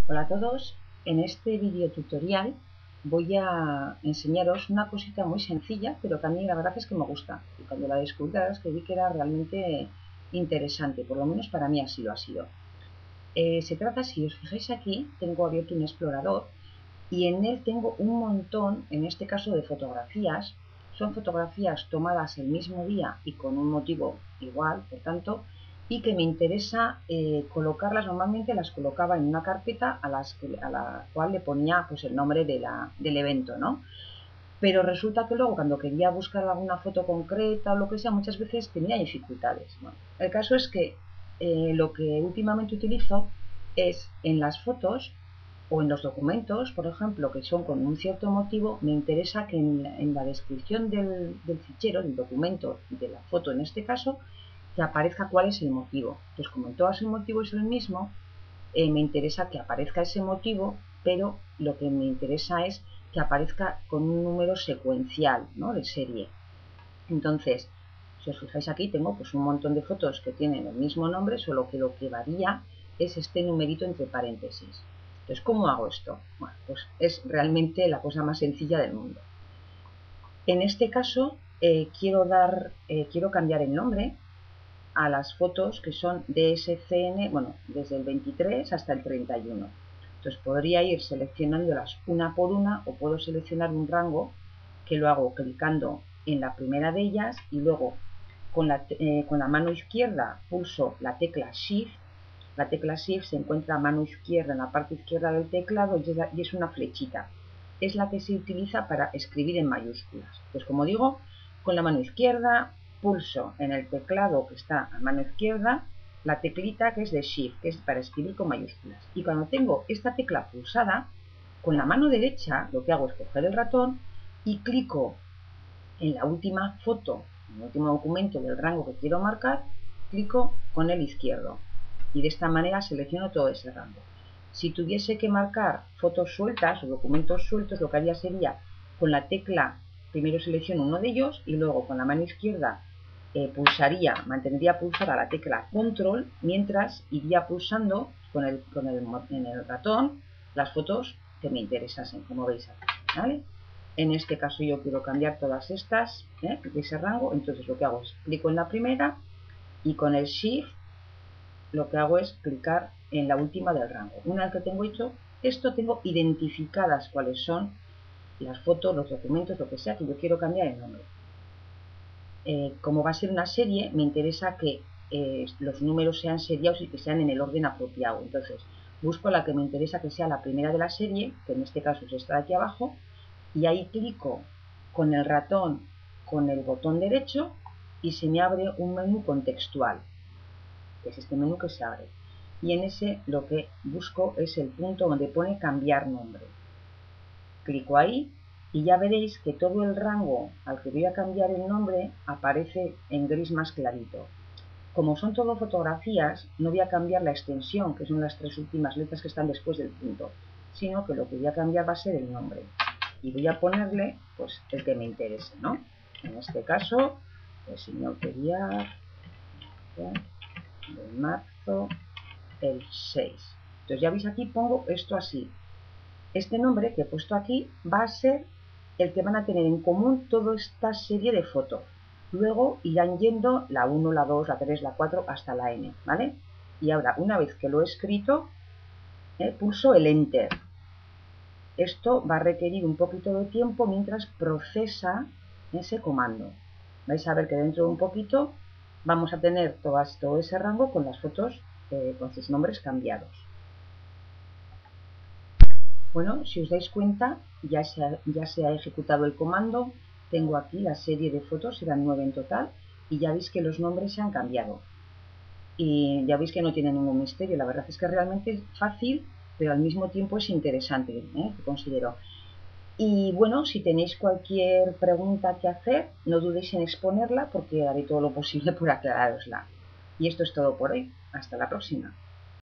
Hola a todos, en este vídeo tutorial voy a enseñaros una cosita muy sencilla, pero que a mí la verdad es que me gusta. Y cuando la descubrí, la verdad es que vi que era realmente interesante, por lo menos para mí así lo ha sido. Se trata, si os fijáis aquí, tengo abierto un explorador y en él tengo un montón, en este caso de fotografías. Son fotografías tomadas el mismo día y con un motivo igual, por tanto, y que me interesa colocarlas. Normalmente las colocaba en una carpeta a la cual le ponía pues el nombre del evento, ¿no? Pero resulta que luego cuando quería buscar alguna foto concreta o lo que sea, muchas veces tenía dificultades. Bueno, el caso es que lo que últimamente utilizo es en las fotos o en los documentos, por ejemplo, que son con un cierto motivo, me interesa que en la descripción del fichero, del documento, de la foto en este caso, que aparezca cuál es el motivo. Entonces, como en todas el motivo es el mismo, me interesa que aparezca ese motivo, pero lo que me interesa es que aparezca con un número secuencial, ¿no?, de serie. Entonces, si os fijáis aquí, tengo pues un montón de fotos que tienen el mismo nombre, solo que lo que varía es este numerito entre paréntesis. Entonces, ¿cómo hago esto? Bueno, pues es realmente la cosa más sencilla del mundo. En este caso, quiero cambiar el nombre a las fotos que son DSCN, bueno, desde el 23 hasta el 31. Entonces podría ir seleccionándolas una por una o puedo seleccionar un rango que lo hago clicando en la primera de ellas y luego con la mano izquierda pulso la tecla Shift. La tecla Shift se encuentra a mano izquierda en la parte izquierda del teclado y es una flechita. Es la que se utiliza para escribir en mayúsculas. Pues como digo, con la mano izquierda pulso en el teclado que está a mano izquierda la teclita que es de Shift, que es para escribir con mayúsculas. Y cuando tengo esta tecla pulsada, con la mano derecha lo que hago es coger el ratón y clico en la última foto, en el último documento del rango que quiero marcar, clico con el izquierdo. Y de esta manera selecciono todo ese rango. Si tuviese que marcar fotos sueltas o documentos sueltos, lo que haría sería con la tecla, primero selecciono uno de ellos y luego con la mano izquierda mantendría pulsada la tecla control, mientras iría pulsando en el ratón las fotos que me interesasen, como veis aquí, ¿vale? En este caso yo quiero cambiar todas estas de ese rango, entonces lo que hago es clico en la primera y con el Shift lo que hago es clicar en la última del rango. Una vez que tengo hecho esto, tengo identificadas cuáles son las fotos, los documentos, lo que sea que yo quiero cambiar el nombre. Como va a ser una serie, me interesa que los números sean seriados y que sean en el orden apropiado. Entonces busco la que me interesa que sea la primera de la serie, que en este caso es esta de aquí abajo, y ahí clico con el ratón con el botón derecho y se me abre un menú contextual, que es este menú que se abre. Y en ese lo que busco es el punto donde pone cambiar nombre. Clico ahí y ya veréis que todo el rango al que voy a cambiar el nombre aparece en gris más clarito. Como son todo fotografías, no voy a cambiar la extensión, que son las tres últimas letras que están después del punto, sino que lo que voy a cambiar va a ser el nombre. Y voy a ponerle pues el que me interese, ¿no? En este caso, el señor quería de marzo el 6. Entonces ya veis aquí pongo esto así. Este nombre que he puesto aquí va a ser el que van a tener en común toda esta serie de fotos. Luego irán yendo la 1, la 2, la 3, la 4 hasta la N, ¿vale? Y ahora, una vez que lo he escrito, pulso el Enter. Esto va a requerir un poquito de tiempo mientras procesa ese comando. Vais a ver que dentro de un poquito vamos a tener todo ese rango con las fotos con sus nombres cambiados. Bueno, si os dais cuenta, ya se ha ejecutado el comando. Tengo aquí la serie de fotos, eran 9 en total, y ya veis que los nombres se han cambiado. Y ya veis que no tiene ningún misterio. La verdad es que realmente es fácil, pero al mismo tiempo es interesante, considero. Y bueno, si tenéis cualquier pregunta que hacer, no dudéis en exponerla porque haré todo lo posible por aclararosla. Y esto es todo por hoy. Hasta la próxima.